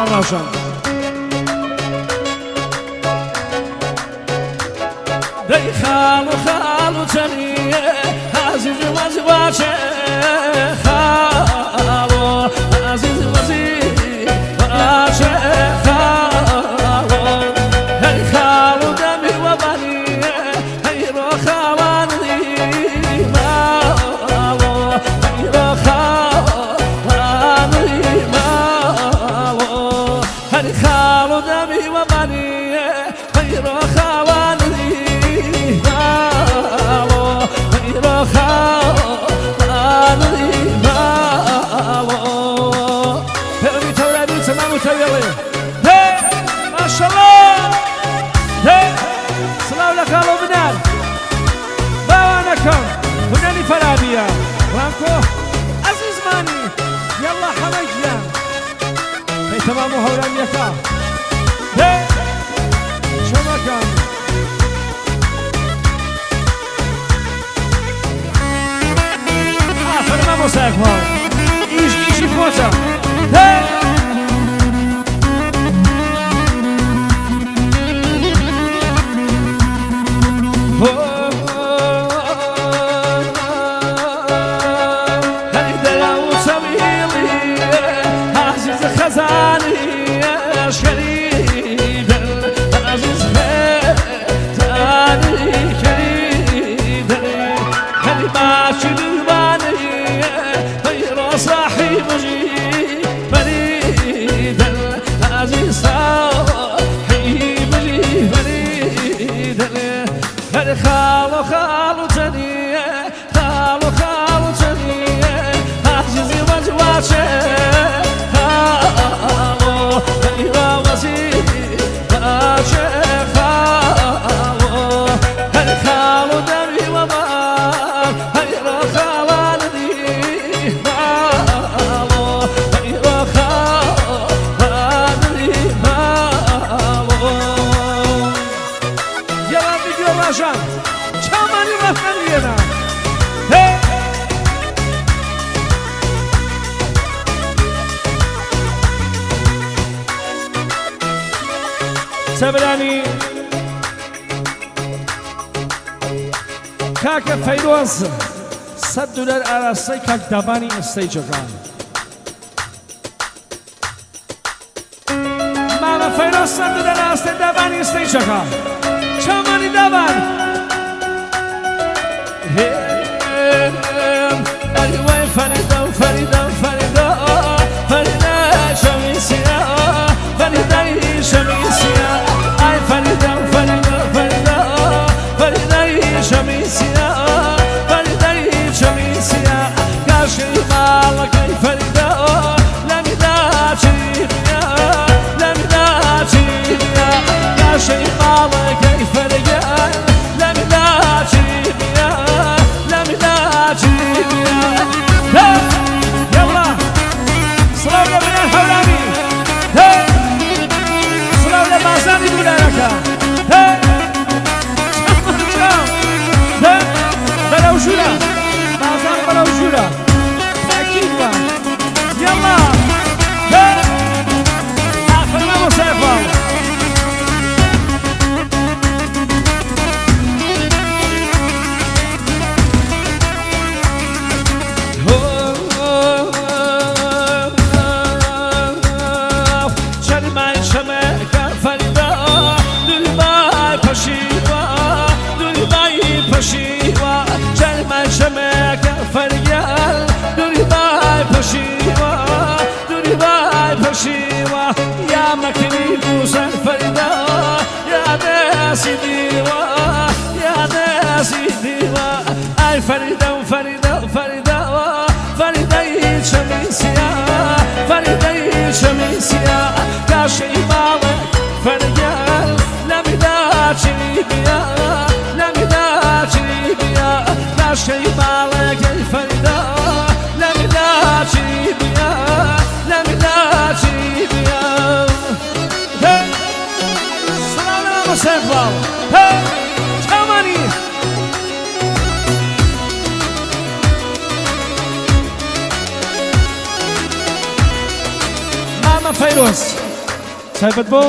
راشن دی خالو خالو تنیه عزیز وزی باشه خالو عزیز وزی باشه خالو هی خالو دمی و بنیه هی رو خوانی مالو هی رو خوانی مالو هی خالو دمی و بنیه هی رو خوانی مالو هی رو خوانی مالو پرمی تولدی تمام تولدی ما شاء الله سلام لك الله بنان باوانكم هنالي فرابية وانكو عزيز ماني يلا حمجنا هي تمام هولان يكا شو مكان فرما موسيقى ايشي فوتا خالو خالو تنیه خالو خالو تنیه عزیزی وجواشه خالو غیر وزی باشه خالو هی خالو دمی و من هی رو خوانی مالو هی رو خوانی مالو یلا ویدیو باشن چمانی رفتن بیرم سبرانی کاک فیروز $100 عرصه کاک دبانی استیج کن ماما فیروز $100 عرصه دبانی استیج کن چمانی دبان أيوة فريدة وفريدة وفريدة فريدة شميسية فريدة شميسية أي فريدة وفريدة وفريدة فريدة شميسية فريدة شميسية كاشي مالك أي فريدة لمدة شريفية لمدة شريفية كاشي مالك أي فريدة لمدة شريفية لمدة شريفية يلا صلاة لبنان حولاني صلاة لبازاني دولارك بلو جولة بازان بلو جولة تأكيد يلا آخرنا موسيقى پشیوا چرمن شمک فریال دوری بای پشیوا دوری بای پشیوا یا مکنی بوسن فریدا یا دسی دیوا یا دسی دیوا ای فریدا فریدا فریدا فریدا شمیسیا فریدا شمیسیا کاشی بالک فریال لمیدا چیبیا لمیدا چیبیا کاشی بالک فریدا لمیدا چیبیا لمیدا چیبیا سلام موسیقی چمانی ماما فیروز تایبەت بۆ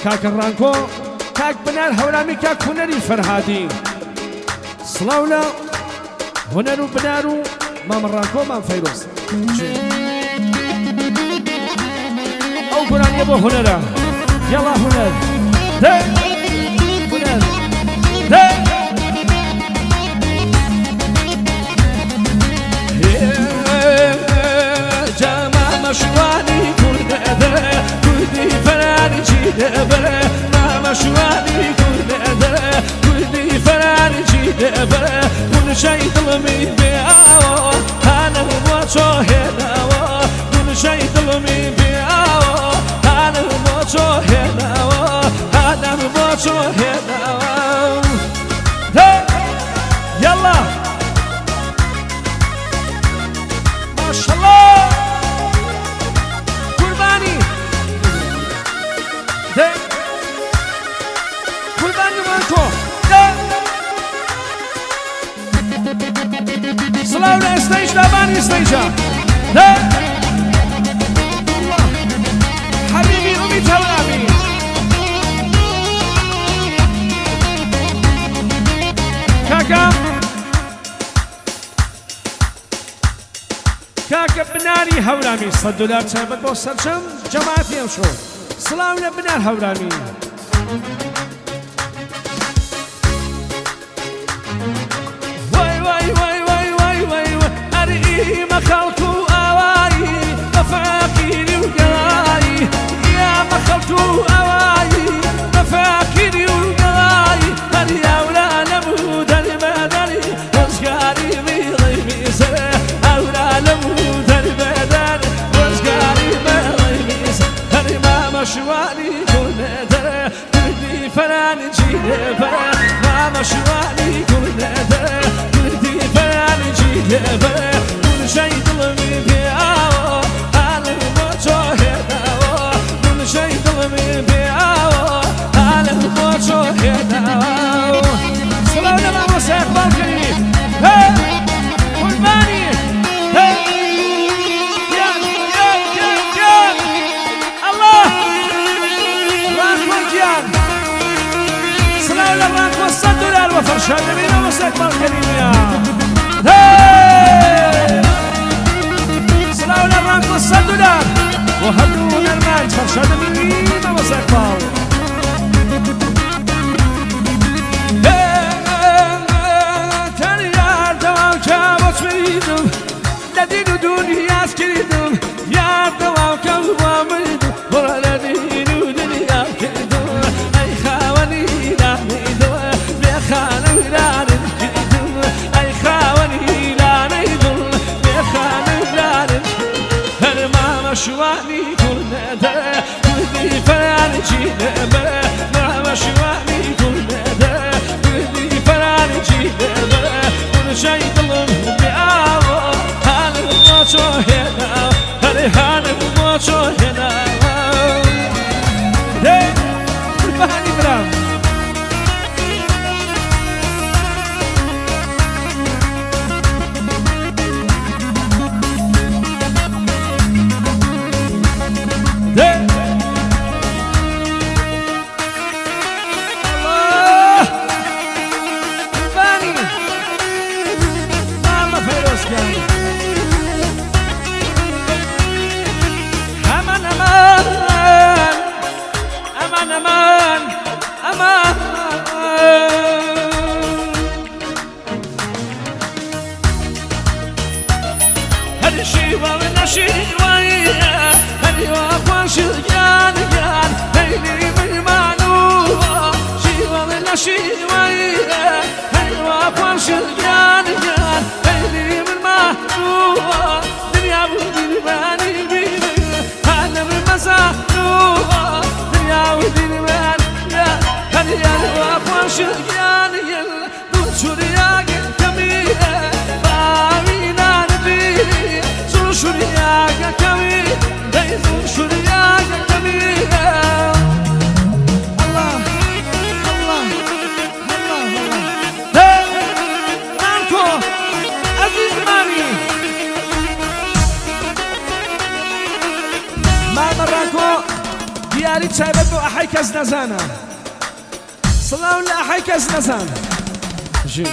کاکە ڕانکۆ کاک بنار هەورامی کاک هونەری فەرهادی سڵاو لە هونەر و بنار و مامە ڕانکۆ مام فەیرۆز ئەو گۆرانیە بۆ هونەرە یاڵا هونەر دێ هونەر دێ جاما مشوانی کوردەدە کوردی فەرانجی دەبەرە مامەشوانی کوردەدە کوردی فەرانجی دەبەرە گونجەی دڵمی بێئاوە هانم بۆ چۆ هێناوە گونجەی دڵمی بێئاوە هانم بۆ چۆ هێناوە هانم بۆ چۆ هێناوە یاڵا ماشەڵڵا قوربانی قوربانی ڕانکۆ سڵاو لە ئێستەیش دابانی ئێستەیشە حەبیبی ئومید هەورامی کاکە بناری هەورامی $100 تایبەت بۆ سەرجەم جەماعەتی ئەمشۆ سڵاو لە بنار هەورامی وای وای وای وای وای وای ئەرئیمە خەڵکو ئاوایی بە فەقیری و گەڵایی یامە خەڵکو ئاوایی بە فەقیری و گەڵایی هەری ئەورا نەبوو دەربەدەری ڕزگاری میڵی میزەرە ئەورا نەبوو دەربەدەری ڕزگاری میڵی میزە هەری مامەشوانی کوردەدەرە کوردی فەرانجی دەبەرە مامەشوانی کوردەدەرە کوردی فەرانجی دەبەرە گونجەی دڵمی بێئاوە هانم بۆ چۆ هێناوە گونجەی دڵمی بێئاوە هانم بۆ چۆ هێناوە سڵاو لە مامۆستا ئیقبال کەریم قوربانی ئەڵڵا ڕانکۆ گیان سڵاو لە ڕانکۆ $100 وە فەرشاد دەبێ مامۆستا ئیقبال کەریمیە سڵاو لە ڕانکۆ $100 وە هەردوو نەرمانج فەرشاد دەبێ مامۆستا ئیقبال لدين ودنيا سكيدم يا دوا وكوا ميدم ورا لدين ودنيا سكيدم أي خواني لا ميدم يا خاني لا نجدم أي خواني لا ميدم يا خاني لا نجدم هل ما مشواني كردة كردي فارجي دبرة ما مشواني كردة كردي فارجي دبرة كل شيء ظلم بآوى چۆ هێنا هەرێ هانم بۆ چۆ هێناوە دێ قوربانی برام دێ قوربانی مامە فەیرۆزگان هەری واخواش گیان گیان هەیلی میمانووە شیوەڵێ لە شیوەیە هەری واخواش گیان گیان هەیلی میمانووە دنیا بوو دیربانی بینە هەنم مەزانووە دنیا و دیربانە هەری واخواش گیان گیان دوو چوریاگە کەمیە باوینان بینی شورياك كمي دايزو شورياك كمي الله الله الله الله رانكو عزيز ماني ماما رانكو دیاری تایبەت بۆ ئەحەی کەس نەزانە سڵاو لە ئەحەی کەس نەزانە ژین